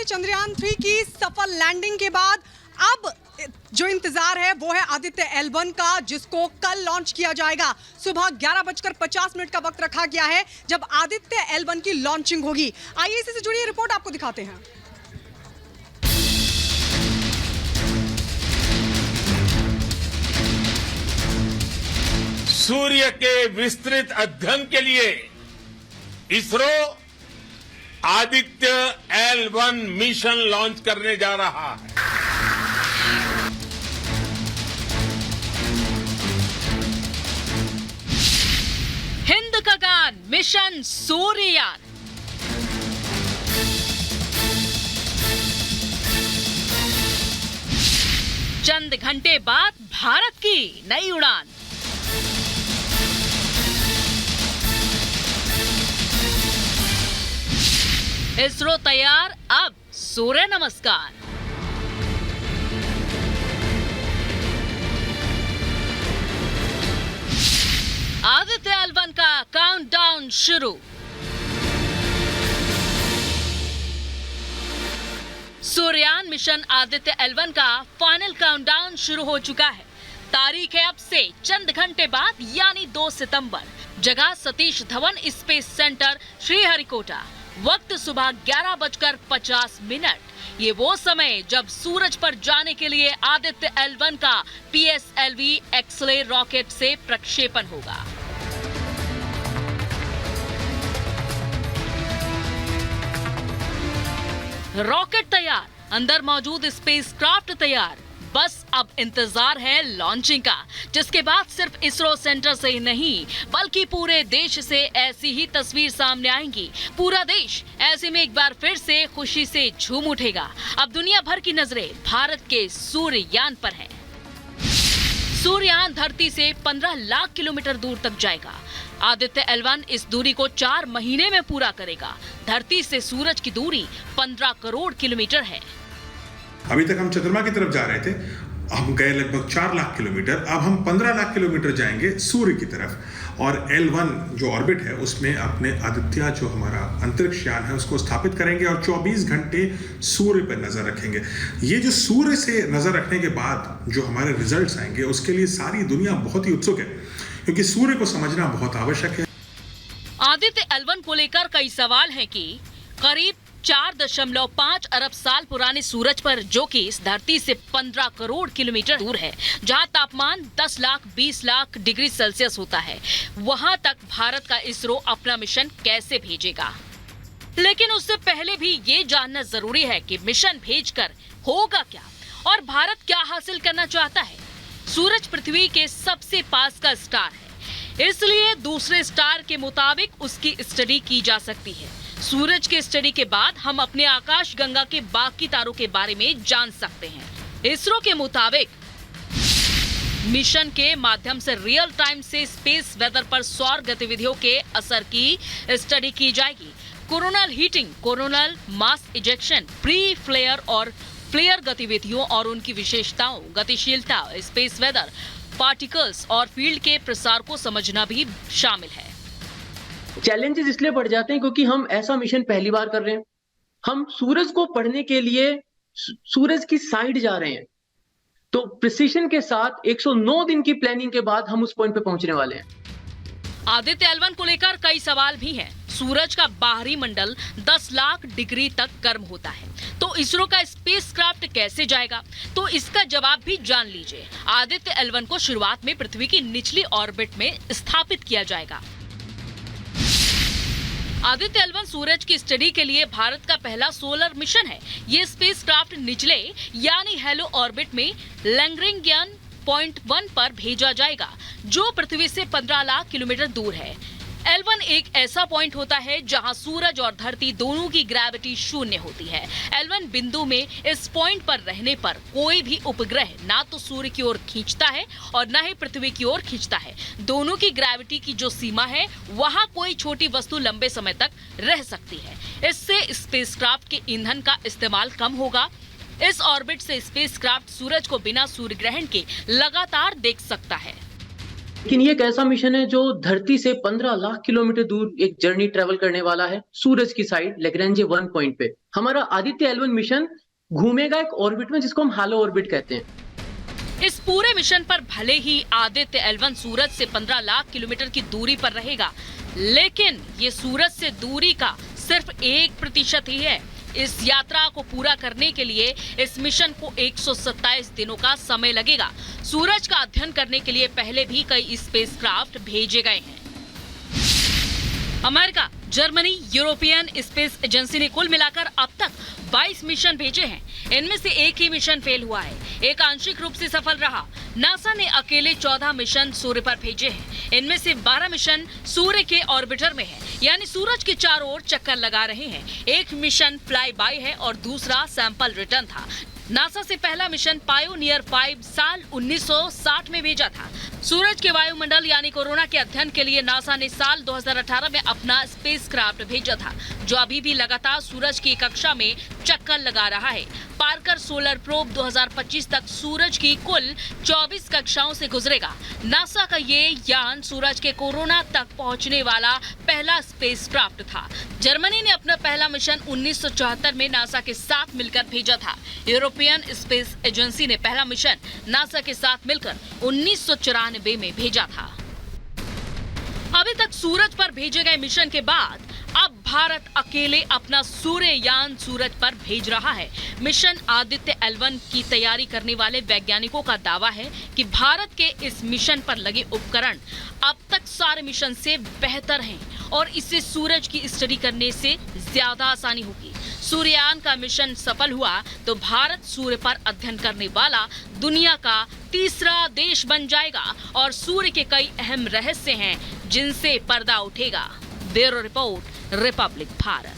है चंद्रयान 3 की सफल लैंडिंग के बाद अब जो इंतजार है वो है आदित्य L1 का, जिसको कल लॉन्च किया जाएगा। सुबह 11:50 का वक्त रखा गया है जब आदित्य L1 की लॉन्चिंग होगी। आइए इसी से जुड़ी रिपोर्ट आपको दिखाते हैं। सूर्य के विस्तृत अध्ययन के लिए ISRO Aditya L1 mission launch करने जा रहा है। हिंद गगन मिशन सूर्ययान। चंद घंटे बाद भारत की नई उड़ान। इसरो तैयार, अब सूर्य नमस्कार। आदित्य L1 का काउंटडाउन शुरू। सूर्ययान मिशन आदित्य L1 का फाइनल काउंटडाउन शुरू हो चुका है। तारीख है अब से चंद घंटे बाद यानी 2 सितंबर। जगह सतीश धवन स्पेस सेंटर श्रीहरिकोटा। वक्त सुबह 11:50। ये वो समय जब सूरज पर जाने के लिए आदित्य L1 का PSLV एक्सले रॉकेट से प्रक्षेपण होगा। रॉकेट तैयार, अंदर मौजूद स्पेसक्राफ्ट तैयार। बस अब इंतजार है लॉन्चिंग का, जिसके बाद सिर्फ इसरो सेंटर से ही नहीं बल्कि पूरे देश से ऐसी ही तस्वीर सामने आएंगी। पूरा देश ऐसे में एक बार फिर से खुशी से झूम उठेगा। अब दुनिया भर की नजरें भारत के सूर्ययान पर हैं। सूर्ययान धरती से 15 लाख किलोमीटर दूर तक जाएगा। आदित्य L1 इस दूरी को 4 महीने में पूरा करेगा। धरती से सूरज की दूरी 15 करोड़ किलोमीटर है। अभी तक हम चंद्रमा की तरफ जा रहे थे, हम गए लगभग 4 लाख किलोमीटर। अब हम 15 लाख किलोमीटर जाएंगे सूर्य की तरफ। और L1 जो ऑर्बिट है उसमें अपने आदित्य जो हमारा अंतरिक्ष यान है उसको स्थापित करेंगे और 24 घंटे सूर्य पर नजर रखेंगे। ये जो सूर्य से नजर रखने के बाद जो हमारे रिजल्ट्स आएंगे उसके लिए सारी दुनिया बहुत ही उत्सुक है, क्योंकि सूर्य को समझना बहुत आवश्यक है। आदित्य L1 को लेकर कई सवाल हैं कि करीब 4.5 अरब साल पुराने सूरज पर, जो कि इस धरती से 15 करोड़ किलोमीटर दूर है, जहां तापमान 10 लाख 20 लाख डिग्री सेल्सियस होता है, वहां तक भारत का इसरो अपना मिशन कैसे भेजेगा। लेकिन उससे पहले भी ये जानना जरूरी है कि मिशन भेजकर होगा क्या और भारत क्या हासिल करना चाहता है। सूरज पृथ्वी के सबसे पास का स्टार है, इसलिए दूसरे स्टार के मुताबिक उसकी स्टडी की जा सकती है। सूरज के स्टडी के बाद हम अपने आकाश गंगा के बाकी तारों के बारे में जान सकते हैं। इसरो के मुताबिक मिशन के माध्यम से रियल टाइम से स्पेस वेदर पर सौर गतिविधियों के असर की स्टडी की जाएगी। Coronal heating, coronal mass ejection, pre flare और फ्लेयर गतिविधियों और उनकी विशेषताओं, गतिशीलता, स्पेस वेदर, पार्टिकल्स और फील्ड के प्रसार को समझना भी शामिल है। चैलेंजेस इसलिए बढ़ जाते हैं क्योंकि हम ऐसा मिशन पहली बार कर रहे हैं। हम सूरज को पढ़ने के लिए सूरज की साइड जा रहे हैं, तो प्रिसीजन के साथ 109 दिन की प्लानिंग के बाद हम उस पॉइंट पे पहुंचने वाले हैं। आदित्य L1 को लेकर कई सवाल भी हैं। सूरज का बाहरी मंडल 10 लाख डिग्री तक गर्म होता है, तो इसरो का स्पेसक्राफ्ट कैसे जाएगा? तो इसका जवाब भी जान लीजिए। आदित्य L1 को शुरुआत में पृथ्वी की निचली ऑर्बिट में स्थापित किया जाएगा। आदित्य L1 सूरज की स्टडी के लिए भारत का पहला सोलर मिशन है। ये स्पेसक्राफ्ट निचले यानी हेलो ऑर्बिट में लैग्रेंजियन पॉइंट 1 पर भेजा जाएगा, जो पृथ्वी से 15 लाख किलोमीटर दूर है। L1 एक ऐसा पॉइंट होता है जहां सूरज और धरती दोनों की ग्रेविटी शून्य होती है। L1 बिंदु में इस पॉइंट पर रहने पर कोई भी उपग्रह ना तो सूर्य की ओर खींचता है और ना ही पृथ्वी की ओर खींचता है। दोनों की ग्रेविटी की जो सीमा है, वहां कोई छोटी वस्तु लंबे समय तक रह सकती है। इससे स्पेसक्राफ्ट के ईंधन का इस्तेमाल कम होगा। इस ऑर्बिट से स्पेसक्राफ्ट सूरज को बिना सूर्य ग्रहण के लगातार देख सकता है। लेकिन ये एक ऐसा मिशन है जो धरती से 15 लाख किलोमीटर दूर एक जर्नी ट्रेवल करने वाला है सूरज की साइड लैग्रेंजे 1 पॉइंट पे। हमारा आदित्य L1 मिशन घूमेगा एक ऑर्बिट में जिसको हम हैलो ऑर्बिट कहते हैं। इस पूरे मिशन पर भले ही आदित्य L1 सूरज से 15 लाख किलोमीटर की दूरी पर रहेगा, लेकिन ये सूरज से दूरी का सिर्फ 1% ही है। इस यात्रा को पूरा करने के लिए इस मिशन को 127 दिनों का समय लगेगा। सूरज का अध्ययन करने के लिए पहले भी कई स्पेसक्राफ्ट भेजे गए हैं। America, Germany, European space agency ने कुल मिलाकर अब तक 22 मिशन भेजे हैं। इनमें से एक ही मिशन फेल हुआ है, एक आंशिक रूप से सफल रहा। नासा ने अकेले 14 मिशन सूर्य पर भेजे हैं। इनमें से 12 मिशन सूर्य के ऑर्बिटर में है, यानी सूरज के चारों ओर चक्कर लगा रहे हैं। एक मिशन फ्लाई बाय है और दूसरा सैंपल रिटर्न था। नासा से पहला मिशन पायोनियर 5 साल 1960 में भेजा था। सूरज के वायुमंडल यानी कोरोना के अध्ययन के लिए नासा ने साल 2018 में अपना स्पेसक्राफ्ट भेजा था, जो अभी भी लगातार सूरज की कक्षा में चक्कर लगा रहा है। पार्कर सोलर प्रोब 2025 तक सूरज की कुल 24 कक्षाओं से गुजरेगा। नासा का ये यान सूरज के कोरोना तक पहुंचने वाला पहला स्पेसक्राफ्ट था। जर्मनी ने अपना पहला मिशन 1974 में नासा के साथ मिलकर भेजा था। यूरोपियन स्पेस एजेंसी ने पहला मिशन नासा के साथ मिलकर 1994 में भेजा था। अभी तक सूरज पर भेजे गए मिशन के बाद अब भारत अकेले अपना सूर्ययान सूरज पर भेज रहा है। मिशन आदित्य L1 की तैयारी करने वाले वैज्ञानिकों का दावा है कि भारत के इस मिशन पर लगे उपकरण अब तक सारे मिशन से बेहतर हैं और इससे सूरज की स्टडी करने से ज्यादा आसानी होगी। सूर्ययान का मिशन सफल हुआ तो भारत सूर्य पर अध्ययन करने वाला दुनिया का तीसरा देश बन जाएगा और सूर्य के कई अहम रहस्य हैं जिनसे पर्दा उठेगा। Bureau report, Republic Bharat.